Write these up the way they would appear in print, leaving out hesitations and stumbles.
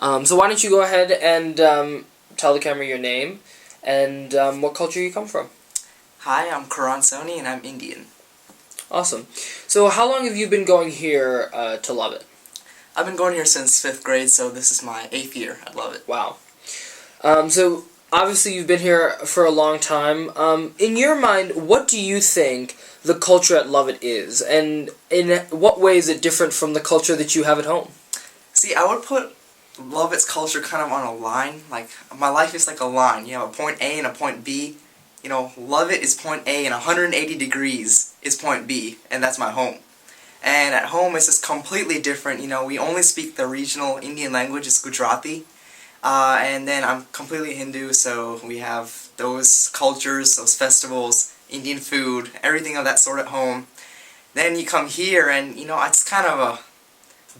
So why don't you go ahead and tell the camera your name and what culture you come from. Hi, I'm Karan Soni and I'm Indian. Awesome. So how long have you been going here to Lovett? I've been going here since 5th grade, so this is my 8th year. I love it. Wow. So obviously you've been here for a long time. In your mind, what do you think the culture at Lovett is? And in what way is it different from the culture that you have at home? See, I would put Lovett's culture kind of on a line. Like, my life is like a line. You have a point A and a point B. You know, Lovett is point A and 180 degrees is point B, and that's my home. And at home it's just completely different. You know, we only speak the regional Indian language, it's Gujarati. And then I'm completely Hindu, so we have those cultures, those festivals, Indian food, everything of that sort at home. Then you come here and, you know, it's kind of a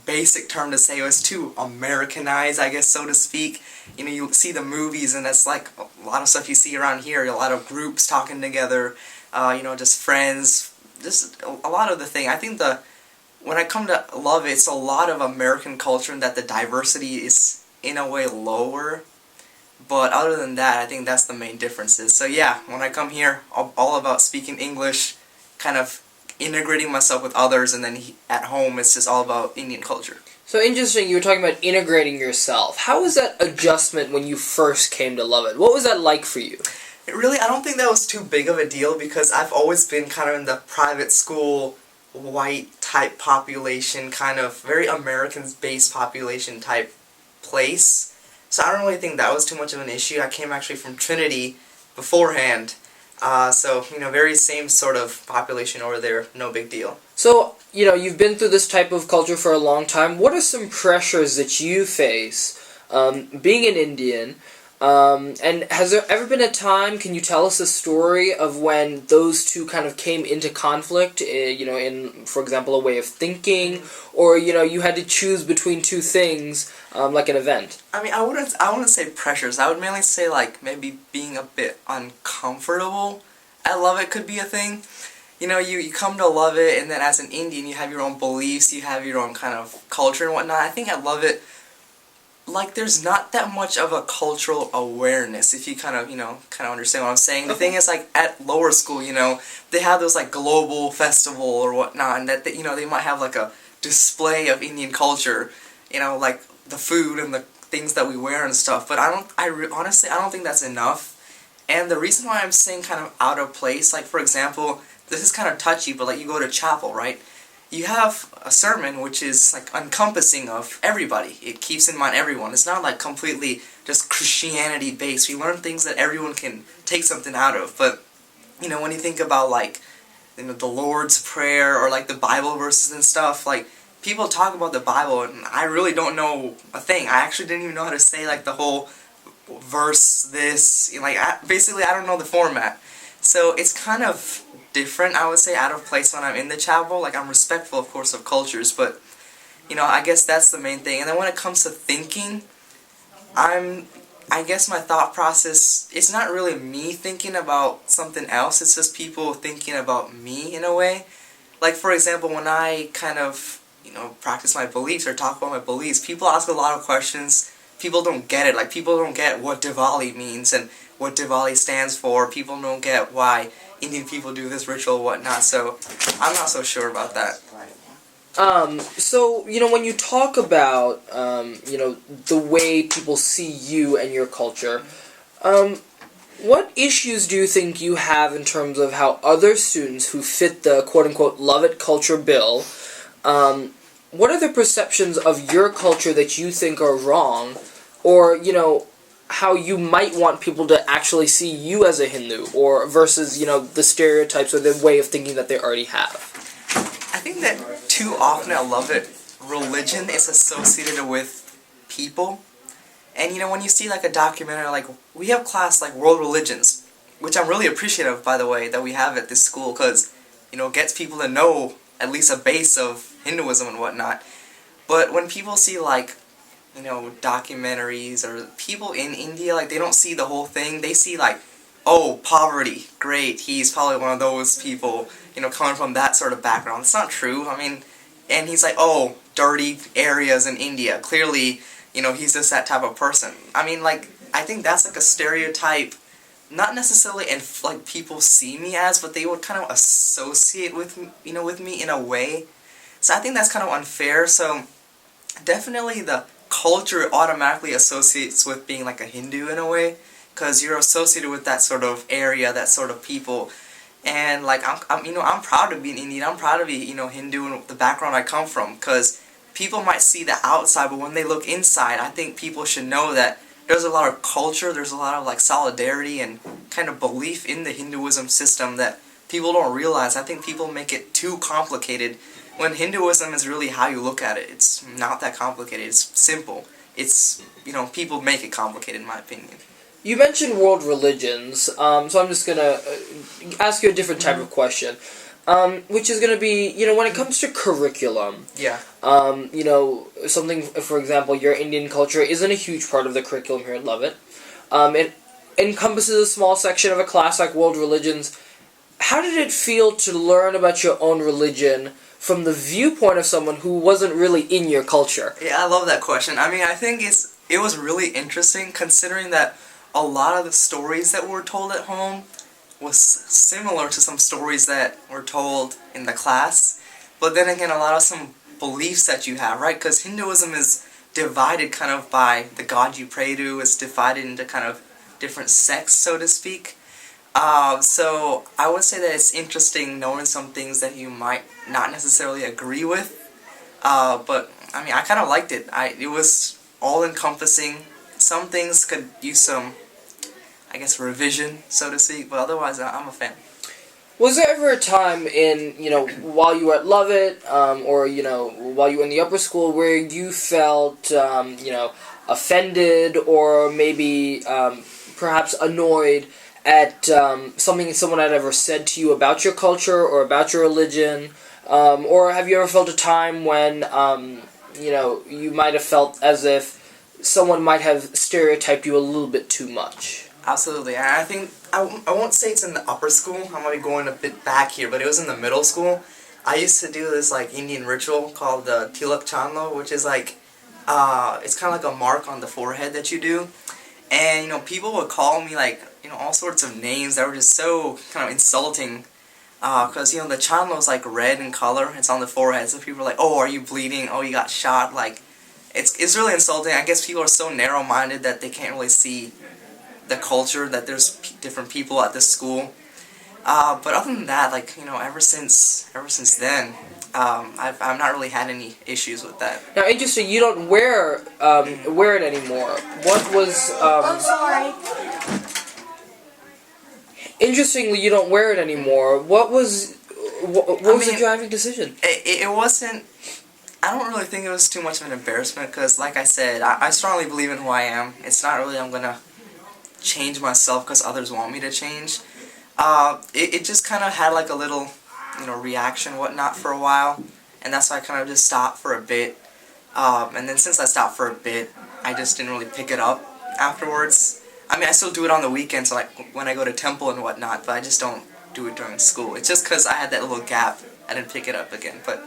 basic term to say, it's too Americanized, I guess, so to speak. You know, you see the movies and that's like a lot of stuff you see around here, a lot of groups talking together, you know, just friends, just a lot of the thing. I think when I come to Lovett, it's a lot of American culture and that the diversity is in a way lower. But other than that, I think that's the main differences. So yeah, when I come here, I'm all about speaking English, kind of integrating myself with others, and then at home it's just all about Indian culture. So interesting, you were talking about integrating yourself. How was that adjustment when you first came to Lovett? What was that like for you? I don't think that was too big of a deal because I've always been kind of in the private school, white type population, kind of very American-based population type place. So I don't really think that was too much of an issue. I came actually from Trinity beforehand. So, you know, very same sort of population over there, no big deal. So, you know, you've been through this type of culture for a long time. What are some pressures that you face being an Indian? And has there ever been a time, can you tell us a story of when those two kind of came into conflict, you know, in, for example, a way of thinking, or, you know, you had to choose between two things, like an event? I mean, I wouldn't say pressures. I would mainly say, like, maybe being a bit uncomfortable. I love it could be a thing. You know, you come to love it, and then as an Indian, you have your own beliefs, you have your own kind of culture and whatnot. I think I love it. Like, there's not that much of a cultural awareness, if you kind of understand what I'm saying. The thing is, like, at lower school, you know, they have those, like, global festival or whatnot, and that, you know, they might have, like, a display of Indian culture, you know, like, the food and the things that we wear and stuff, but honestly, I don't think that's enough. And the reason why I'm saying kind of out of place, like, for example, this is kind of touchy, but, like, you go to chapel, right? You have a sermon which is like encompassing of everybody. It keeps in mind everyone. It's not like completely just Christianity based. We learn things that everyone can take something out of. But, you know, when you think about, like, you know, the Lord's Prayer or like the Bible verses and stuff, like, people talk about the Bible and I really don't know a thing. I actually didn't even know how to say, like, the whole verse this, like, basically I don't know the format. So it's kind of different, I would say, out of place when I'm in the chapel. Like, I'm respectful, of course, of cultures, but, you know, I guess that's the main thing. And then when it comes to thinking, I guess my thought process, it's not really me thinking about something else, it's just people thinking about me in a way. Like, for example, when I kind of, you know, practice my beliefs or talk about my beliefs, people ask a lot of questions. People don't get it. Like, people don't get what Diwali means and what Diwali stands for. People don't get why Indian people do this ritual and whatnot, so I'm not so sure about that. So, you know, when you talk about, you know, the way people see you and your culture, what issues do you think you have in terms of how other students who fit the quote-unquote Lovett culture bill, what are the perceptions of your culture that you think are wrong, or, you know, how you might want people to actually see you as a Hindu, or versus, you know, the stereotypes or the way of thinking that they already have? I think that too often I love it. Religion is associated with people. And, you know, when you see, like, a documentary, like, we have class, like, world religions, which I'm really appreciative, by the way, that we have at this school, because, you know, it gets people to know at least a base of Hinduism and whatnot. But when people see, like, you know, documentaries, or people in India, like, they don't see the whole thing. They see, like, oh, poverty, great, he's probably one of those people, you know, coming from that sort of background. It's not true. I mean, and he's like, oh, dirty areas in India. Clearly, he's just that type of person. I mean, like, I think that's like a stereotype, not necessarily in like people see me as, but they would kind of associate with with me in a way. So I think that's kind of unfair. So definitely the culture automatically associates with being like a Hindu in a way, because you're associated with that sort of area, that sort of people. And like I'm proud to be an Indian. I'm proud to be Hindu and the background I come from, because people might see the outside, but when they look inside, I think people should know that there's a lot of culture, there's a lot of like solidarity and kind of belief in the Hinduism system that people don't realize. I think people make it too complicated, when Hinduism is really how you look at it. It's not that complicated. It's simple. It's, people make it complicated, in my opinion. You mentioned world religions, so I'm just going to ask you a different type of question, which is going to be, when it comes to curriculum, Yeah. Something, for example, your Indian culture isn't a huge part of the curriculum here at Lovett. It encompasses a small section of a class like world religions. How did it feel to learn about your own religion from the viewpoint of someone who wasn't really in your culture? Yeah, I love that question. I mean, I think it was really interesting, considering that a lot of the stories that were told at home was similar to some stories that were told in the class. But then again, a lot of some beliefs that you have, right? Because Hinduism is divided kind of by the god you pray to. It's divided into kind of different sects, so to speak. So I would say that it's interesting knowing some things that you might not necessarily agree with. But I mean, I kind of liked it. It was all-encompassing. Some things could use some, I guess, revision, so to speak, but otherwise, I'm a fan. Was there ever a time in, while you were at Lovett, or, while you were in the upper school, where you felt, offended or maybe perhaps annoyed at something someone had ever said to you about your culture or about your religion? Or have you ever felt a time when, you might have felt as if someone might have stereotyped you a little bit too much? Absolutely. And I think, I won't say it's in the upper school, I might be going a bit back here, but it was in the middle school. I used to do this like Indian ritual called the Tilak Chandlo, which is like, it's kind of like a mark on the forehead that you do. And, people would call me like, all sorts of names that were just so kind of insulting. Because, the Chandlo is like red in color, it's on the forehead, so people are like, oh, are you bleeding? Oh, you got shot? Like, it's really insulting. I guess people are so narrow-minded that they can't really see the culture, that there's different people at this school. But other than that, like, ever since then, I've not really had any issues with that. Now, interesting, you don't wear it anymore. What was, I'm sorry. Interestingly, you don't wear it anymore. What was the driving decision? It wasn't, I don't really think it was too much of an embarrassment, because like I said, I strongly believe in who I am. It's not really I'm gonna change myself because others want me to change. It just kind of had like a little, reaction, whatnot, for a while, and that's why I kind of just stopped for a bit. And then since I stopped for a bit, I just didn't really pick it up afterwards. I mean, I still do it on the weekends, like when I go to temple and whatnot, but I just don't do it during school. It's just because I had that little gap, I didn't pick it up again. But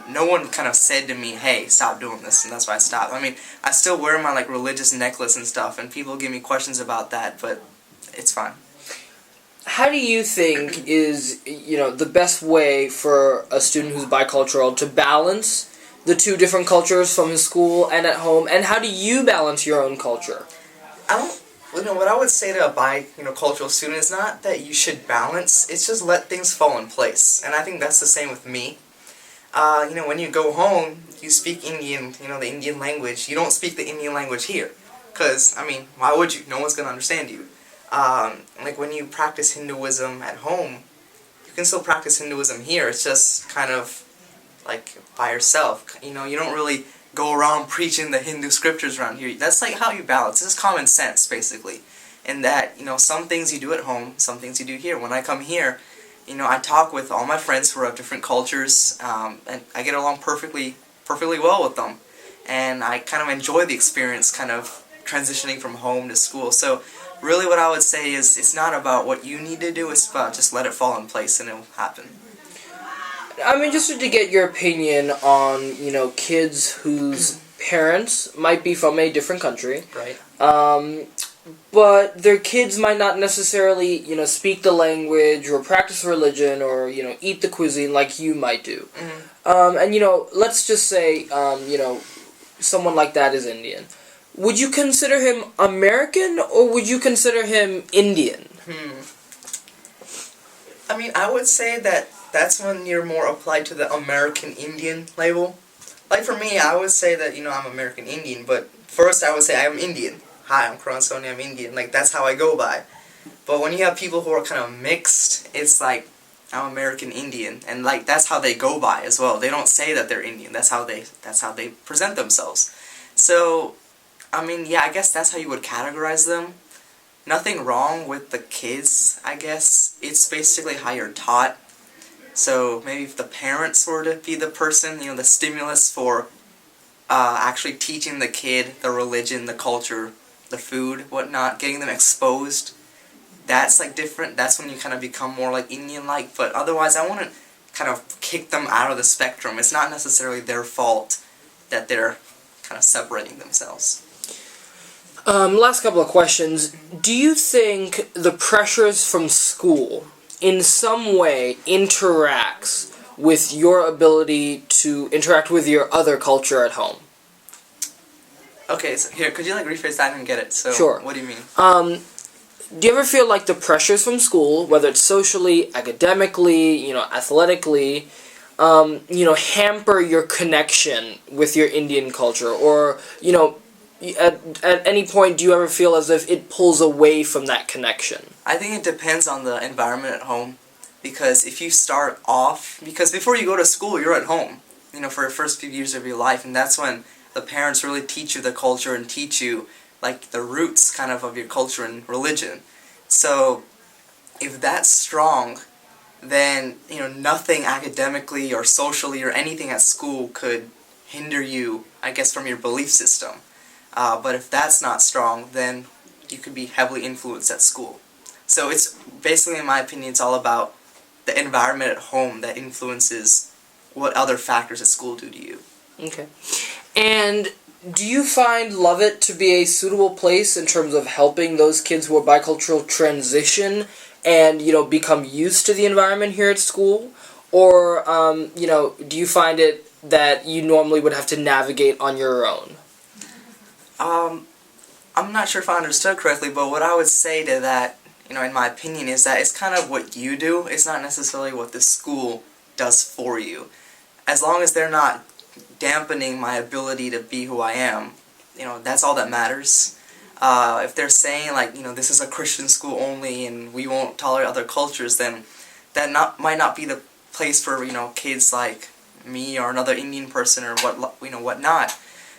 no one kind of said to me, hey, stop doing this, and that's why I stopped. I mean, I still wear my like religious necklace and stuff, and people give me questions about that, but it's fine. How do you think is, the best way for a student who's bicultural to balance the two different cultures from his school and at home, and how do you balance your own culture? What I would say to a bicultural student is not that you should balance, it's just let things fall in place. And I think that's the same with me. When you go home, you speak Indian, the Indian language. You don't speak the Indian language here. Because, why would you? No one's going to understand you. Like when you practice Hinduism at home, you can still practice Hinduism here. It's just kind of like by yourself. You don't really go around preaching the Hindu scriptures around here. That's like how you balance. It's just common sense, basically. And that, some things you do at home, some things you do here. When I come here, I talk with all my friends who are of different cultures, and I get along perfectly well with them. And I kind of enjoy the experience, kind of transitioning from home to school. So really what I would say is it's not about what you need to do, it's about just let it fall in place and it'll happen. I'm interested to get your opinion on, kids whose parents might be from a different country. Right. But their kids might not necessarily, speak the language or practice religion or, eat the cuisine like you might do. Mm-hmm. And, let's just say, someone like that is Indian. Would you consider him American or would you consider him Indian? I mean, I would say that that's when you're more applied to the American Indian label. Like for me, I would say that, I'm American Indian, but first I would say I'm Indian. Hi, I'm Karan Soni, I'm Indian. Like, that's how I go by. But when you have people who are kind of mixed, it's like, I'm American Indian. And, like, that's how they go by as well. They don't say that they're Indian. That's how they present themselves. So, I mean, yeah, I guess that's how you would categorize them. Nothing wrong with the kids, I guess. It's basically how you're taught. So, maybe if the parents were to be the person, the stimulus for actually teaching the kid the religion, the culture, the food, whatnot, getting them exposed, that's like different. That's when you kind of become more like Indian-like. But otherwise, I wouldn't kind of kick them out of the spectrum. It's not necessarily their fault that they're kind of separating themselves. Last couple of questions. Do you think the pressures from school in some way interacts with your ability to interact with your other culture at home? Okay, so here, could you rephrase that? I didn't get it. So, sure. What do you mean? Do you ever feel like the pressures from school, whether it's socially, academically, athletically, hamper your connection with your Indian culture? Or, at any point, do you ever feel as if it pulls away from that connection? I think it depends on the environment at home. Because if you start off, because before you go to school, you're at home, for the first few years of your life, and that's when the parents really teach you the culture and teach you, the roots kind of your culture and religion. So, if that's strong, then, nothing academically or socially or anything at school could hinder you, I guess, from your belief system. But if that's not strong, then you could be heavily influenced at school. So it's basically, in my opinion, it's all about the environment at home that influences what other factors at school do to you. Okay. And do you find Lovett to be a suitable place in terms of helping those kids who are bicultural transition and, become used to the environment here at school? Or, do you find it that you normally would have to navigate on your own? I'm not sure if I understood correctly, but what I would say to that, in my opinion, is that it's kind of what you do. It's not necessarily what the school does for you. As long as they're not dampening my ability to be who I am, that's all that matters. If they're saying, this is a Christian school only and we won't tolerate other cultures, then that might not be the place for, kids like me or another Indian person or whatnot.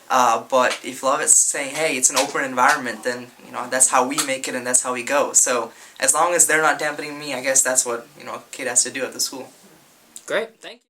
But if Lovett's saying, hey, it's an open environment, then, that's how we make it and that's how we go. So, as long as they're not dampening me, I guess that's what, a kid has to do at the school. Great, thank you.